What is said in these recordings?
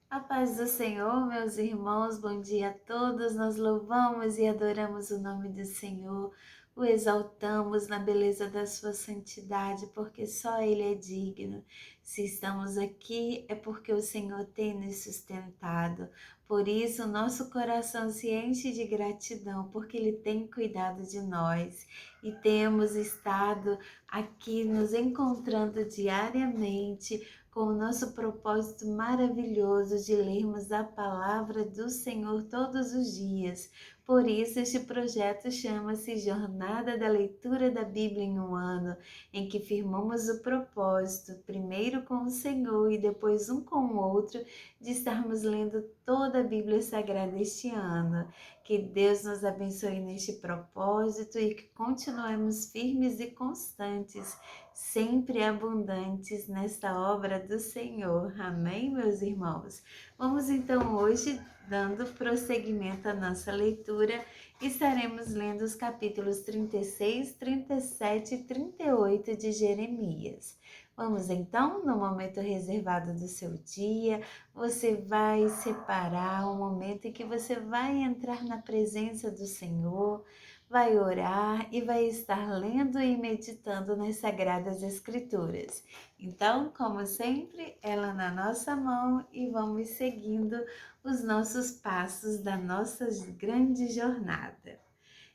A paz do Senhor, meus irmãos, bom dia a todos. Nós louvamos e adoramos o nome do Senhor, o exaltamos na beleza da sua santidade, porque só Ele é digno. Se estamos aqui, é porque o Senhor tem nos sustentado. Por isso, nosso coração se enche de gratidão, porque Ele tem cuidado de nós e temos estado aqui nos encontrando diariamente com o nosso propósito maravilhoso de lermos a palavra do Senhor todos os dias. Por isso, este projeto chama-se Jornada da Leitura da Bíblia em um Ano, em que firmamos o propósito, primeiro com o Senhor e depois um com o outro, de estarmos lendo toda a Bíblia Sagrada este ano. Que Deus nos abençoe neste propósito e que continuemos firmes e constantes, sempre abundantes nesta obra do Senhor. Amém, meus irmãos? Vamos então hoje, dando prosseguimento à nossa leitura, estaremos lendo os capítulos 36, 37 e 38 de Jeremias. Vamos então, no momento reservado do seu dia, você vai separar o momento em que você vai entrar na presença do Senhor, vai orar e vai estar lendo e meditando nas Sagradas Escrituras. Então, como sempre, ela na nossa mão e vamos seguindo os nossos passos da nossa grande jornada.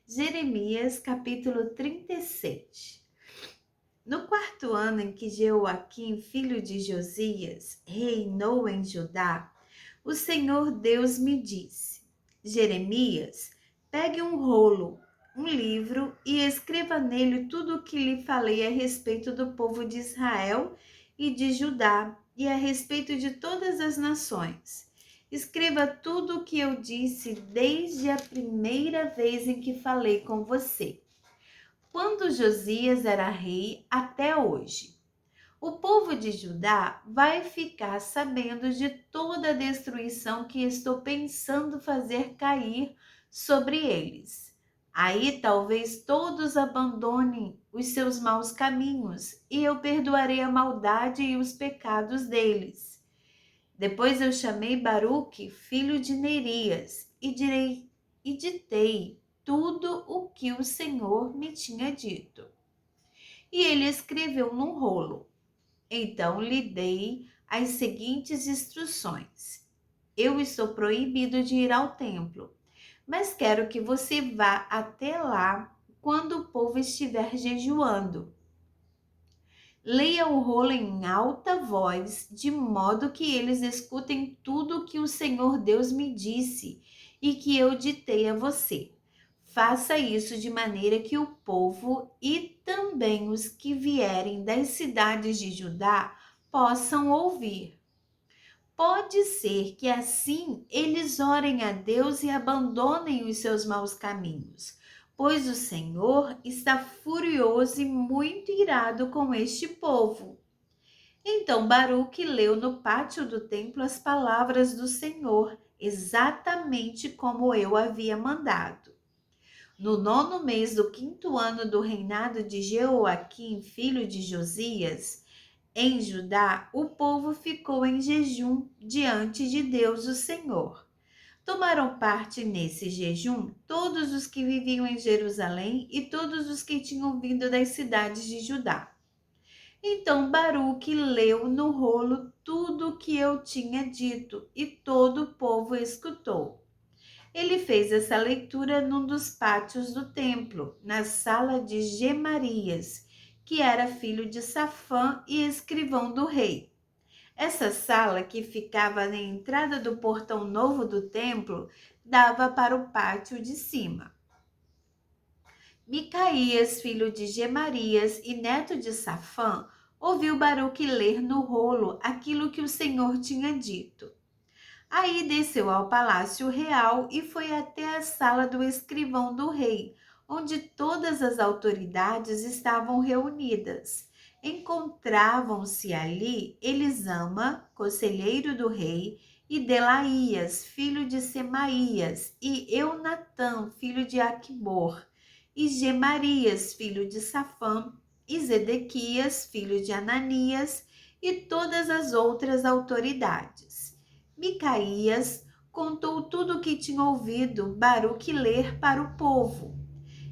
Jeremias, capítulo 37. No quarto ano em que Jeoaquim, filho de Josias, reinou em Judá, o Senhor Deus me disse: Jeremias, pegue um rolo, um livro e escreva nele tudo o que lhe falei a respeito do povo de Israel e de Judá e a respeito de todas as nações. Escreva tudo o que eu disse desde a primeira vez em que falei com você, quando Josias era rei até hoje. O povo de Judá vai ficar sabendo de toda a destruição que estou pensando fazer cair sobre eles. Aí talvez todos abandonem os seus maus caminhos e eu perdoarei a maldade e os pecados deles. Depois eu chamei Baruque, filho de Nerias, e ditei tudo o que o Senhor me tinha dito. E ele escreveu num rolo. Então lhe dei as seguintes instruções: eu estou proibido de ir ao templo, mas quero que você vá até lá quando o povo estiver jejuando. Leia o rolo em alta voz, de modo que eles escutem tudo o que o Senhor Deus me disse e que eu ditei a você. Faça isso de maneira que o povo e também os que vierem das cidades de Judá possam ouvir. Pode ser que assim eles orem a Deus e abandonem os seus maus caminhos, pois o Senhor está furioso e muito irado com este povo. Então Baruque leu no pátio do templo as palavras do Senhor, exatamente como eu havia mandado. No 9º mês do 5º ano do reinado de Jeoaquim, filho de Josias, em Judá, o povo ficou em jejum diante de Deus, o Senhor. Tomaram parte nesse jejum todos os que viviam em Jerusalém e todos os que tinham vindo das cidades de Judá. Então Baruque leu no rolo tudo o que eu tinha dito e todo o povo escutou. Ele fez essa leitura num dos pátios do templo, na sala de Gemarias, que era filho de Safã e escrivão do rei. Essa sala, que ficava na entrada do portão novo do templo, dava para o pátio de cima. Micaías, filho de Gemarias e neto de Safã, ouviu Baruque ler no rolo aquilo que o Senhor tinha dito. Aí desceu ao palácio real e foi até a sala do escrivão do rei, onde todas as autoridades estavam reunidas. Encontravam-se ali Elisama, conselheiro do rei, e Delaías, filho de Semaías, e Eunatã, filho de Aquibor, e Gemarias, filho de Safã, e Zedequias, filho de Ananias, e todas as outras autoridades. Micaías contou tudo o que tinha ouvido Baruque ler para o povo.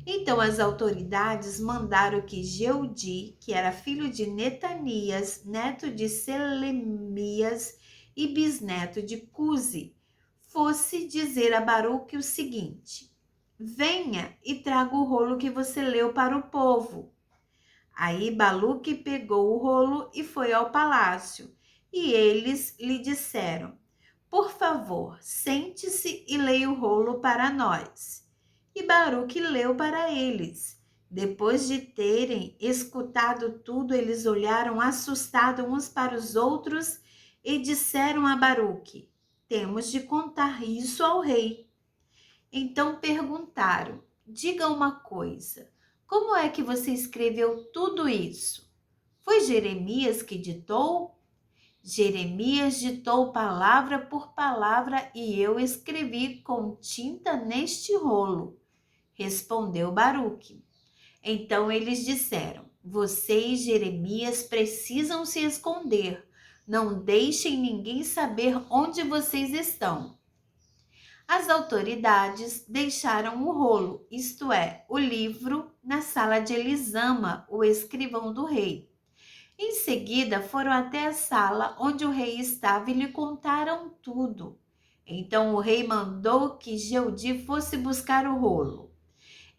Então as autoridades mandaram que Jeudi, que era filho de Netanias, neto de Selemias e bisneto de Cusi, fosse dizer a Baruque o seguinte: venha e traga o rolo que você leu para o povo. Aí Baruque pegou o rolo e foi ao palácio, e eles lhe disseram: por favor, sente-se e leia o rolo para nós. E Baruque leu para eles. Depois de terem escutado tudo, eles olharam assustados uns para os outros e disseram a Baruque: temos de contar isso ao rei. Então perguntaram: diga uma coisa, como é que você escreveu tudo isso? Foi Jeremias que ditou? Jeremias ditou palavra por palavra e eu escrevi com tinta neste rolo, respondeu Baruque. Então eles disseram: você e Jeremias precisam se esconder. Não deixem ninguém saber onde vocês estão. As autoridades deixaram o rolo, isto é, o livro, na sala de Elisama, o escrivão do rei. Em seguida, foram até a sala onde o rei estava e lhe contaram tudo. Então o rei mandou que Jeudi fosse buscar o rolo.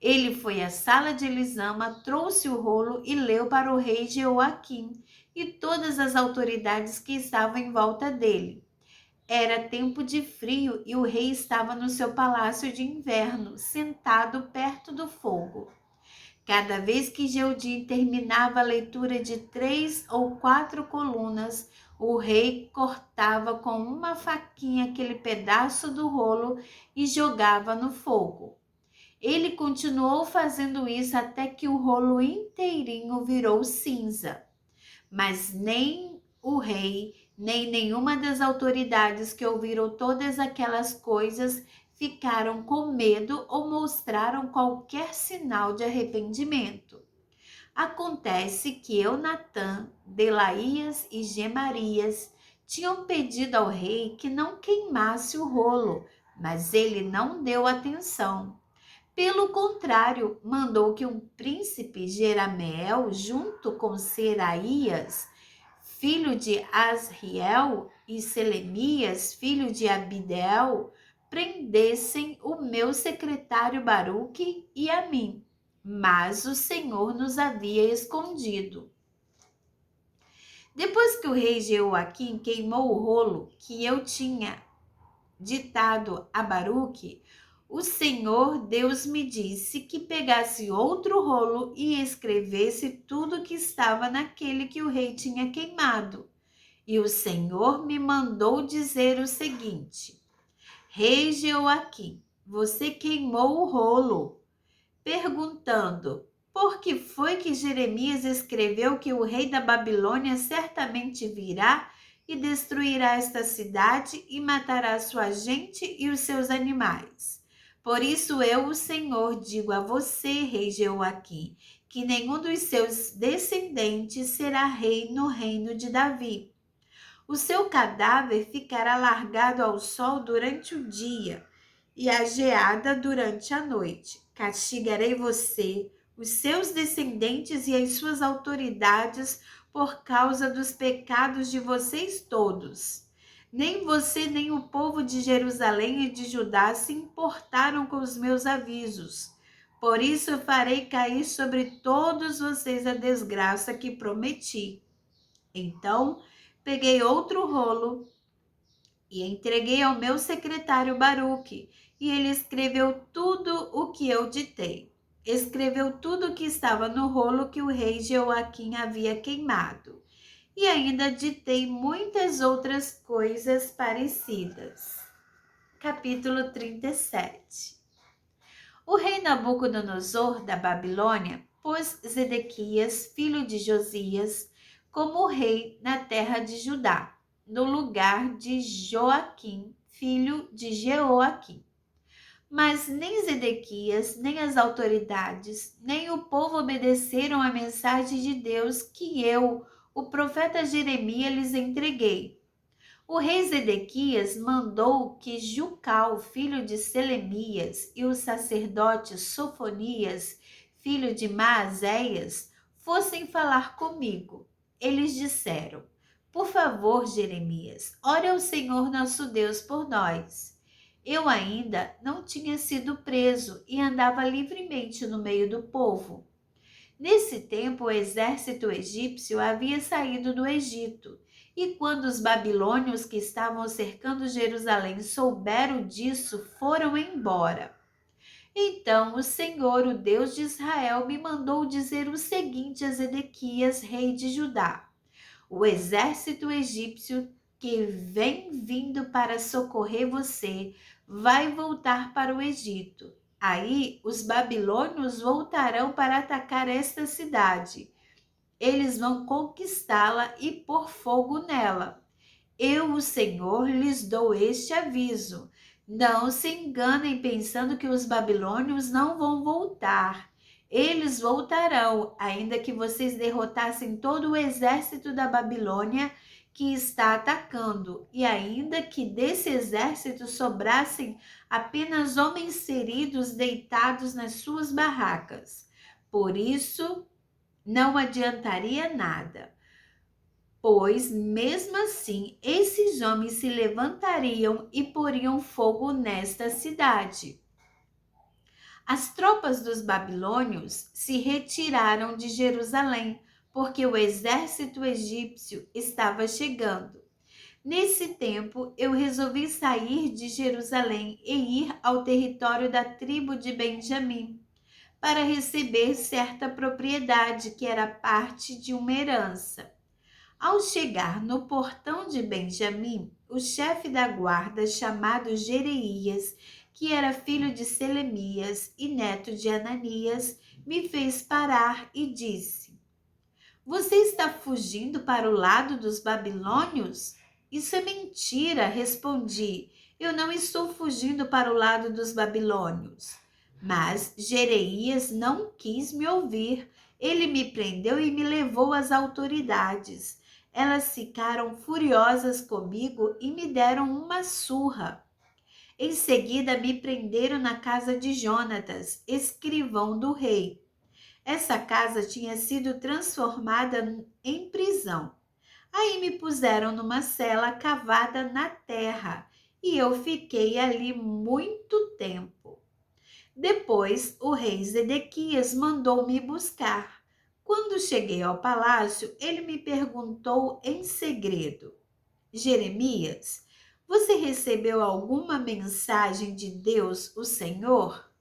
Ele foi à sala de Elisama, trouxe o rolo e leu para o rei Jeoaquim e todas as autoridades que estavam em volta dele. Era tempo de frio e o rei estava no seu palácio de inverno, sentado perto do fogo. Cada vez que Jeudi terminava a leitura de 3 ou 4 colunas, o rei cortava com uma faquinha aquele pedaço do rolo e jogava no fogo. Ele continuou fazendo isso até que o rolo inteirinho virou cinza. Mas nem o rei, nem nenhuma das autoridades que ouviram todas aquelas coisas ficaram com medo ou mostraram qualquer sinal de arrependimento. Acontece que Eunatã, Delaías e Gemarias tinham pedido ao rei que não queimasse o rolo, mas ele não deu atenção. Pelo contrário, mandou que um príncipe Jerameel, junto com Seraías, filho de Asriel, e Selemias, filho de Abidel, prendessem o meu secretário Baruque e a mim. Mas o Senhor nos havia escondido. Depois que o rei Jeoaquim queimou o rolo que eu tinha ditado a Baruque, o Senhor Deus me disse que pegasse outro rolo e escrevesse tudo que estava naquele que o rei tinha queimado. E o Senhor me mandou dizer o seguinte: rei Jeoaquim, você queimou o rolo, perguntando: por que foi que Jeremias escreveu que o rei da Babilônia certamente virá e destruirá esta cidade e matará sua gente e os seus animais? Por isso eu, o Senhor, digo a você, rei Jeoaquim, que nenhum dos seus descendentes será rei no reino de Davi. O seu cadáver ficará largado ao sol durante o dia e a geada durante a noite. Castigarei você, os seus descendentes e as suas autoridades por causa dos pecados de vocês todos. Nem você nem o povo de Jerusalém e de Judá se importaram com os meus avisos. Por isso eu farei cair sobre todos vocês a desgraça que prometi. Então, peguei outro rolo e entreguei ao meu secretário Baruque, e ele escreveu tudo o que eu ditei. Escreveu tudo o que estava no rolo que o rei Jeoaquim havia queimado. E ainda ditei muitas outras coisas parecidas. Capítulo 37. O rei Nabucodonosor da Babilônia pôs Zedequias, filho de Josias, como rei na terra de Judá, no lugar de Joaquim, filho de Jeoaquim. Mas nem Zedequias, nem as autoridades, nem o povo obedeceram à mensagem de Deus que eu, o profeta Jeremias, lhes entreguei. O rei Zedequias mandou que Jucal, filho de Selemias, e o sacerdote Sofonias, filho de Maazéias, fossem falar comigo. Eles disseram: Por favor, Jeremias, ore ao Senhor nosso Deus por nós. Eu ainda não tinha sido preso e andava livremente no meio do povo. Nesse tempo, o exército egípcio havia saído do Egito, e quando os babilônios que estavam cercando Jerusalém souberam disso, foram embora. Então o Senhor, o Deus de Israel, me mandou dizer o seguinte a Zedequias, rei de Judá: O exército egípcio que vem vindo para socorrer você vai voltar para o Egito. Aí os babilônios voltarão para atacar esta cidade. Eles vão conquistá-la e pôr fogo nela. Eu, o Senhor, lhes dou este aviso. Não se enganem pensando que os babilônios não vão voltar. Eles voltarão, ainda que vocês derrotassem todo o exército da Babilônia que está atacando, e ainda que desse exército sobrassem apenas homens feridos deitados nas suas barracas. Por isso, não adiantaria nada, pois mesmo assim esses homens se levantariam e poriam fogo nesta cidade. As tropas dos babilônios se retiraram de Jerusalém, porque o exército egípcio estava chegando. Nesse tempo, eu resolvi sair de Jerusalém e ir ao território da tribo de Benjamim, para receber certa propriedade que era parte de uma herança. Ao chegar no portão de Benjamim, o chefe da guarda, chamado Jereías, que era filho de Selemias e neto de Ananias, me fez parar e disse: Você está fugindo para o lado dos babilônios? Isso é mentira, respondi. Eu não estou fugindo para o lado dos babilônios. Mas Jereías não quis me ouvir. Ele me prendeu e me levou às autoridades. Elas ficaram furiosas comigo e me deram uma surra. Em seguida, me prenderam na casa de Jonatas, escrivão do rei. Essa casa tinha sido transformada em prisão. Aí me puseram numa cela cavada na terra e eu fiquei ali muito tempo. Depois, o rei Zedequias mandou me buscar. Quando cheguei ao palácio, ele me perguntou em segredo: Jeremias, você recebeu alguma mensagem de Deus, o Senhor?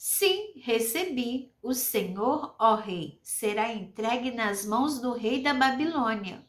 Sim, recebi. O Senhor, ó rei, será entregue nas mãos do rei da Babilônia.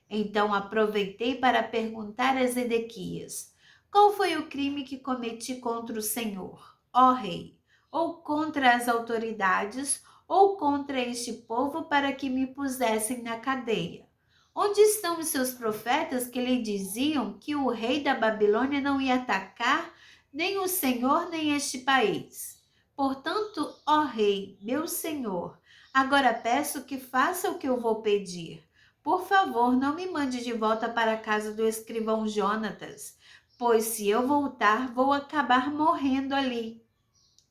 Então aproveitei para perguntar a Zedequias: Qual foi o crime que cometi contra o Senhor, ó rei? Ou contra as autoridades, ou contra este povo para que me pusessem na cadeia? Onde estão os seus profetas que lhe diziam que o rei da Babilônia não ia atacar nem o Senhor nem este país? Portanto, ó rei, meu senhor, agora peço que faça o que eu vou pedir. Por favor, não me mande de volta para a casa do escrivão Jonatas, pois se eu voltar, vou acabar morrendo ali.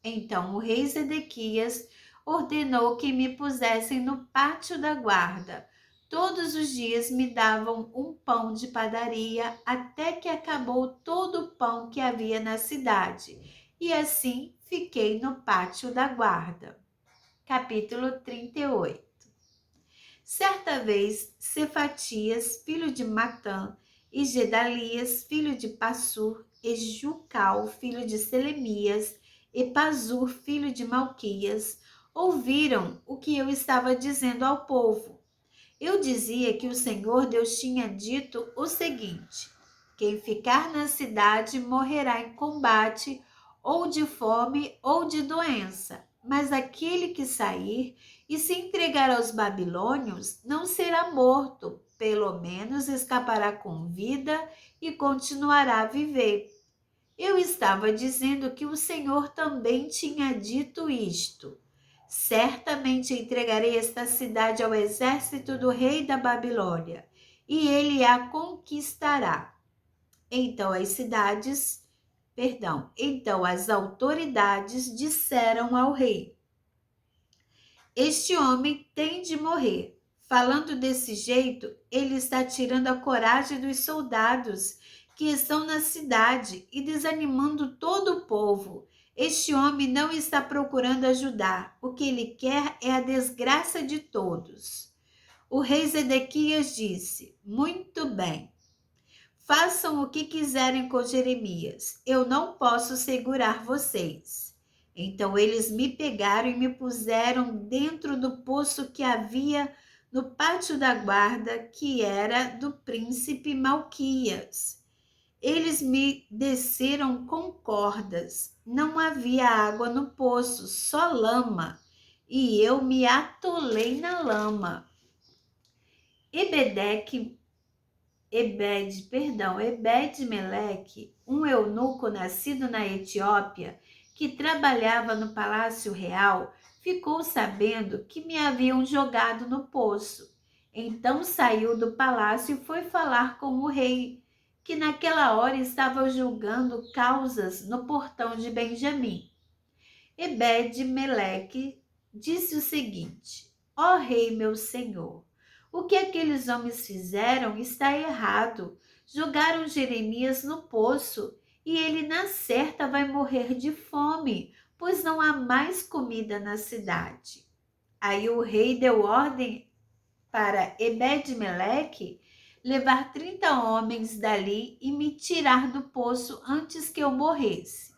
Então o rei Zedequias ordenou que me pusessem no pátio da guarda. Todos os dias me davam um pão de padaria até que acabou todo o pão que havia na cidade. E assim fiquei no pátio da guarda. Capítulo 38. Certa vez, Cefatias, filho de Matã, e Gedalias, filho de Passur, e Jucal, filho de Selemias, e Pazur, filho de Malquias, ouviram o que eu estava dizendo ao povo. Eu dizia que o Senhor Deus tinha dito o seguinte: quem ficar na cidade morrerá em combate, ou de fome, ou de doença. Mas aquele que sair e se entregar aos babilônios não será morto, pelo menos escapará com vida e continuará a viver. Eu estava dizendo que o Senhor também tinha dito isto: certamente entregarei esta cidade ao exército do rei da Babilônia, e ele a conquistará. Então as autoridades disseram ao rei: este homem tem de morrer. Falando desse jeito, ele está tirando a coragem dos soldados que estão na cidade e desanimando todo o povo. Este homem não está procurando ajudar. O que ele quer é a desgraça de todos. O rei Zedequias disse: muito bem. Façam o que quiserem com Jeremias. Eu não posso segurar vocês. Então eles me pegaram e me puseram dentro do poço que havia no pátio da guarda, que era do príncipe Malquias. Eles me desceram com cordas. Não havia água no poço, só lama. E eu me atolei na lama. Ebed-Meleque, um eunuco nascido na Etiópia, que trabalhava no palácio real, ficou sabendo que me haviam jogado no poço. Então saiu do palácio e foi falar com o rei, que naquela hora estava julgando causas no portão de Benjamim. Ebed-Meleque disse o seguinte: ó rei, meu senhor, o que aqueles homens fizeram está errado. Jogaram Jeremias no poço e ele na certa vai morrer de fome, pois não há mais comida na cidade. Aí o rei deu ordem para Ebed-Meleque levar 30 homens dali e me tirar do poço antes que eu morresse.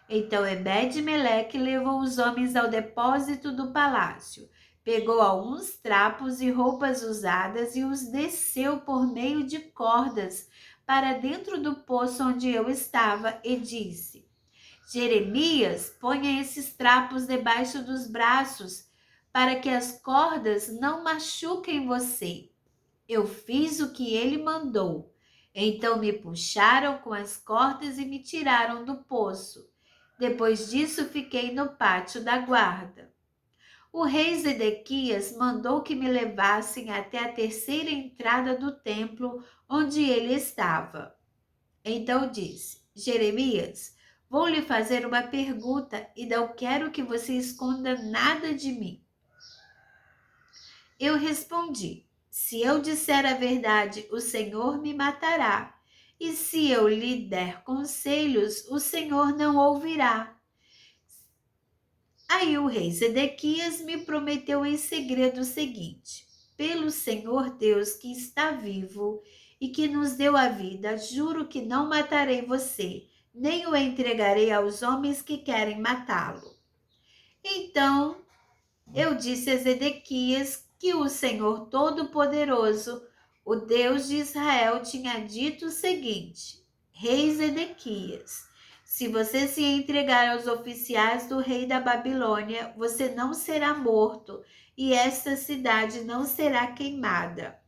Então Ebed-Meleque levou os homens ao depósito do palácio, pegou alguns trapos e roupas usadas e os desceu por meio de cordas para dentro do poço onde eu estava e disse: Jeremias, ponha esses trapos debaixo dos braços para que as cordas não machuquem você. Eu fiz o que ele mandou. Então me puxaram com as cordas e me tiraram do poço. Depois disso, fiquei no pátio da guarda. O rei Zedequias mandou que me levassem até a terceira entrada do templo onde ele estava. Então disse: Jeremias, vou lhe fazer uma pergunta e não quero que você esconda nada de mim. Eu respondi: se eu disser a verdade, o Senhor me matará. E se eu lhe der conselhos, o Senhor não ouvirá. Aí o rei Zedequias me prometeu em segredo o seguinte: pelo Senhor Deus que está vivo e que nos deu a vida, juro que não matarei você, nem o entregarei aos homens que querem matá-lo. Então eu disse a Zedequias que o Senhor Todo-Poderoso, o Deus de Israel, tinha dito o seguinte: Rei Zedequias, se você se entregar aos oficiais do rei da Babilônia, você não será morto e esta cidade não será queimada.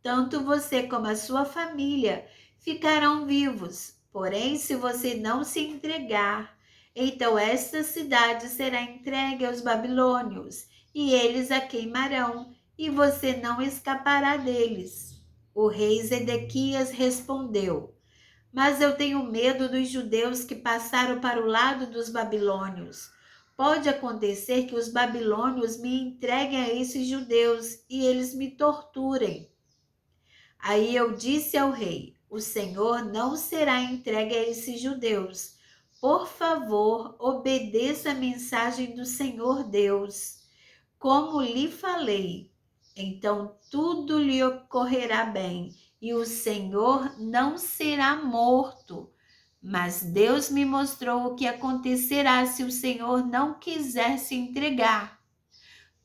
Tanto você como a sua família ficarão vivos. Porém, se você não se entregar, então esta cidade será entregue aos babilônios, e eles a queimarão, e você não escapará deles. O rei Zedequias respondeu: mas eu tenho medo dos judeus que passaram para o lado dos babilônios. Pode acontecer que os babilônios me entreguem a esses judeus e eles me torturem. Aí eu disse ao rei: o Senhor não será entregue a esses judeus. Por favor, obedeça a mensagem do Senhor Deus, como lhe falei. Então tudo lhe ocorrerá bem e o Senhor não será morto. Mas Deus me mostrou o que acontecerá se o Senhor não quiser se entregar.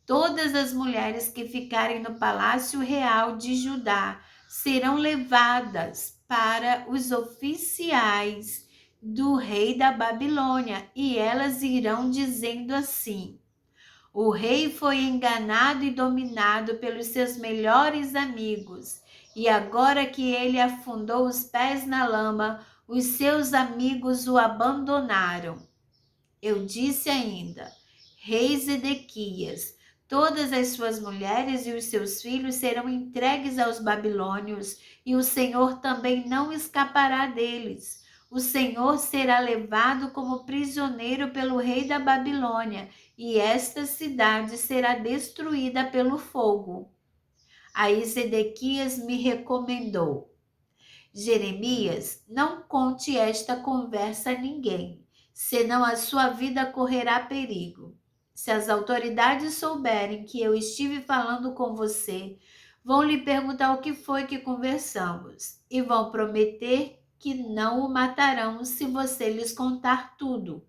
Todas as mulheres que ficarem no palácio real de Judá serão levadas para os oficiais do rei da Babilônia, e elas irão dizendo assim: o rei foi enganado e dominado pelos seus melhores amigos, e agora que ele afundou os pés na lama, os seus amigos o abandonaram. Eu disse ainda: Rei Zedequias, Todas as suas mulheres e os seus filhos serão entregues aos babilônios, e o Senhor também não escapará deles. O Senhor será levado como prisioneiro pelo rei da Babilônia, e esta cidade será destruída pelo fogo. Aí Zedequias me recomendou: Jeremias, não conte esta conversa a ninguém, senão a sua vida correrá perigo. Se as autoridades souberem que eu estive falando com você, vão lhe perguntar o que foi que conversamos e vão prometer que não o matarão se você lhes contar tudo.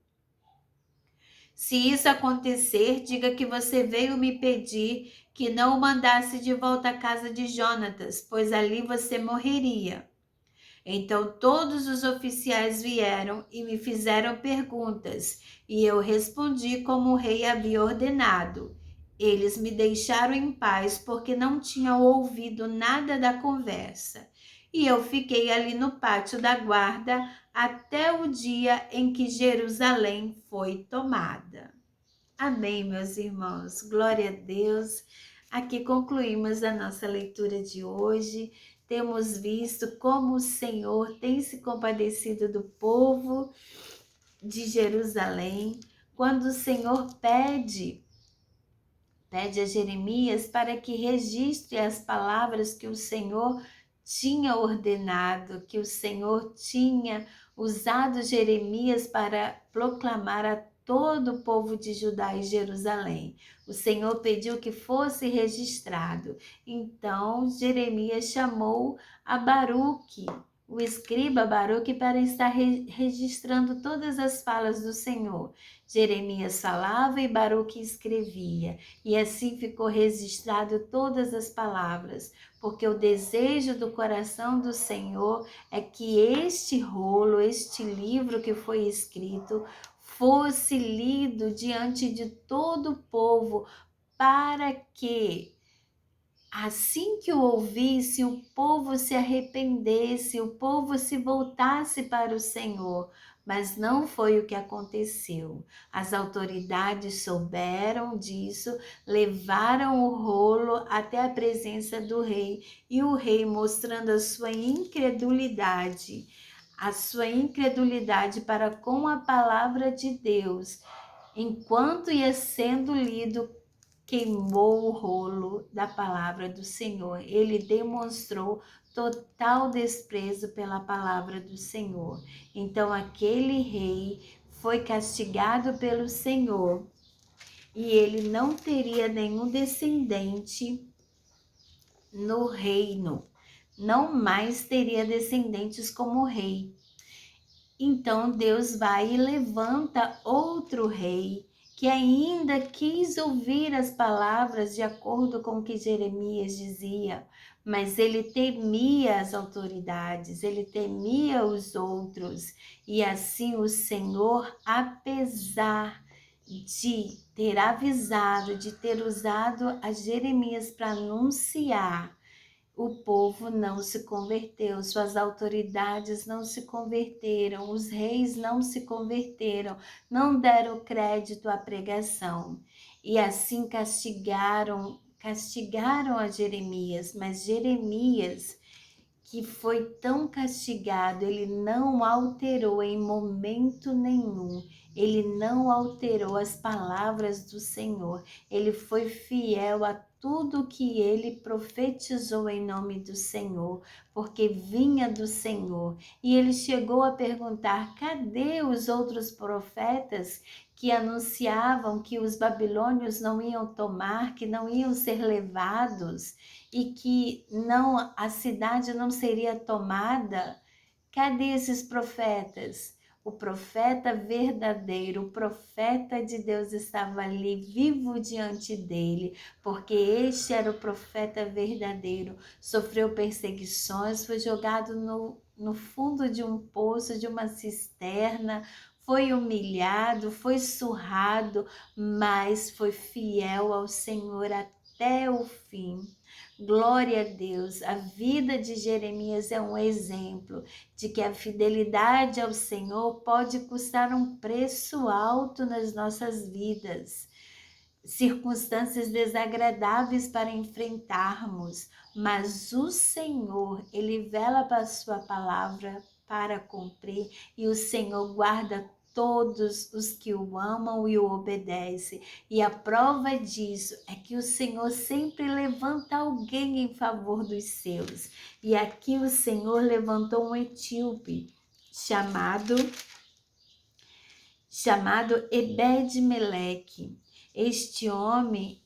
Se isso acontecer, diga que você veio me pedir que não o mandasse de volta à casa de Jonatas, pois ali você morreria. Então todos os oficiais vieram e me fizeram perguntas, e eu respondi como o rei havia ordenado. Eles me deixaram em paz porque não tinham ouvido nada da conversa. E eu fiquei ali no pátio da guarda até o dia em que Jerusalém foi tomada. Amém, meus irmãos. Glória a Deus. Aqui concluímos a nossa leitura de hoje. Temos visto como o Senhor tem se compadecido do povo de Jerusalém, quando o Senhor pede a Jeremias para que registre as palavras que o Senhor tinha ordenado, que o Senhor tinha usado Jeremias para proclamar a todo o povo de Judá e Jerusalém. O Senhor pediu que fosse registrado. Então Jeremias chamou a Baruque, o escriba Baruque, para estar registrando todas as falas do Senhor. Jeremias falava e Baruque escrevia, e assim ficou registrado todas as palavras, porque o desejo do coração do Senhor é que este rolo, este livro que foi escrito, fosse lido diante de todo o povo, para que assim que o ouvisse, o povo se arrependesse, o povo se voltasse para o Senhor. Mas não foi o que aconteceu. As autoridades souberam disso, levaram o rolo até a presença do rei, e o rei, mostrando a sua incredulidade para com a palavra de Deus, enquanto ia sendo lido, queimou o rolo da palavra do Senhor. Ele demonstrou total desprezo pela palavra do Senhor. Então aquele rei foi castigado pelo Senhor, e ele não teria nenhum descendente no reino, não mais teria descendentes como rei. Então Deus vai e levanta outro rei que ainda quis ouvir as palavras de acordo com o que Jeremias dizia, mas ele temia as autoridades, ele temia os outros, e assim o Senhor, apesar de ter avisado, de ter usado a Jeremias para anunciar, o povo não se converteu, suas autoridades não se converteram, os reis não se converteram, não deram crédito à pregação. E assim castigaram a Jeremias, mas Jeremias, que foi tão castigado, ele não alterou em momento nenhum. Ele não alterou as palavras do Senhor. Ele foi fiel a tudo que ele profetizou em nome do Senhor, porque vinha do Senhor. E ele chegou a perguntar: cadê os outros profetas que anunciavam que os babilônios não iam tomar, que não iam ser levados e que não, a cidade não seria tomada? Cadê esses profetas? O profeta verdadeiro, o profeta de Deus estava ali vivo diante dele, porque este era o profeta verdadeiro. Sofreu perseguições, foi jogado no fundo de um poço, de uma cisterna, foi humilhado, foi surrado, mas foi fiel ao Senhor até o fim. Glória a Deus. A vida de Jeremias é um exemplo de que a fidelidade ao Senhor pode custar um preço alto nas nossas vidas. circunstâncias desagradáveis para enfrentarmos, mas o Senhor, Ele vela para a sua palavra para cumprir, e o Senhor guarda todos os que o amam e o obedecem. E a prova disso é que o Senhor sempre levanta alguém em favor dos seus. E aqui o Senhor levantou um etíope chamado Ebed-Meleque. Este homem,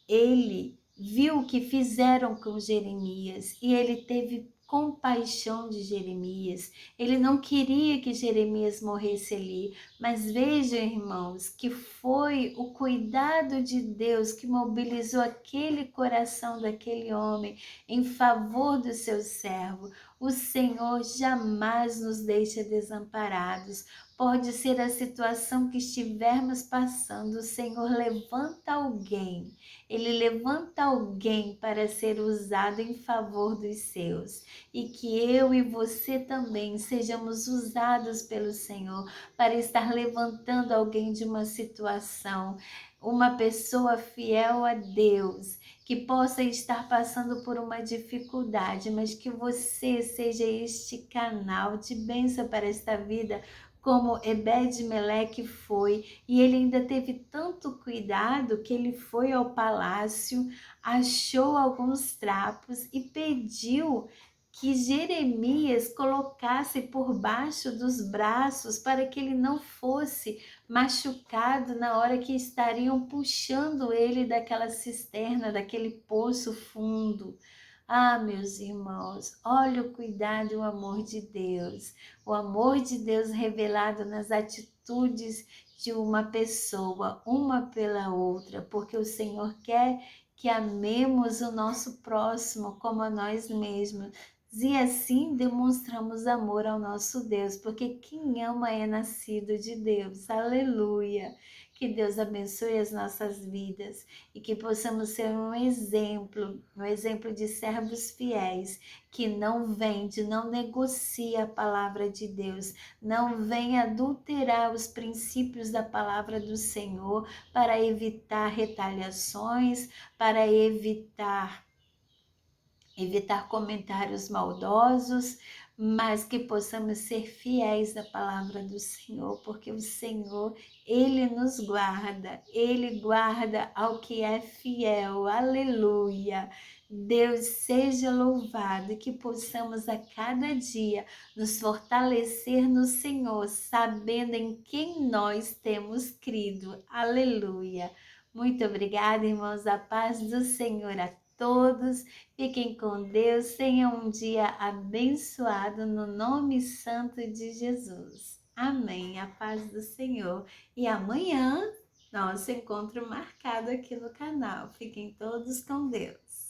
ele viu o que fizeram com Jeremias e ele teve compaixão de Jeremias. Ele não queria que Jeremias morresse ali, mas vejam, irmãos, que foi o cuidado de Deus que mobilizou aquele coração daquele homem em favor do seu servo. O Senhor jamais nos deixa desamparados. Pode ser a situação que estivermos passando, o Senhor levanta alguém. Ele levanta alguém para ser usado em favor dos seus. E que eu e você também sejamos usados pelo Senhor para estar levantando alguém de uma situação, uma pessoa fiel a Deus, que possa estar passando por uma dificuldade, mas que você seja este canal de bênção para esta vida, como Ebed-Meleque foi, e ele ainda teve tanto cuidado que ele foi ao palácio, achou alguns trapos e pediu que Jeremias colocasse por baixo dos braços para que ele não fosse machucado na hora que estariam puxando ele daquela cisterna, daquele poço fundo. Ah, meus irmãos, olha o cuidado e o amor de Deus. O amor de Deus revelado nas atitudes de uma pessoa, uma pela outra, porque o Senhor quer que amemos o nosso próximo como a nós mesmos. E assim demonstramos amor ao nosso Deus, porque quem ama é nascido de Deus. Aleluia! Que Deus abençoe as nossas vidas e que possamos ser um exemplo de servos fiéis, que não vende, não negocia a palavra de Deus, não vem adulterar os princípios da palavra do Senhor para evitar retaliações, para evitar comentários maldosos, mas que possamos ser fiéis à palavra do Senhor, porque o Senhor, Ele nos guarda, Ele guarda ao que é fiel, aleluia. Deus seja louvado e que possamos a cada dia nos fortalecer no Senhor, sabendo em quem nós temos crido, aleluia. Muito obrigada, irmãos, a paz do Senhor a todos. Fiquem com Deus, tenham um dia abençoado no nome santo de Jesus. Amém. A paz do Senhor. E amanhã, nosso encontro marcado aqui no canal. Fiquem todos com Deus.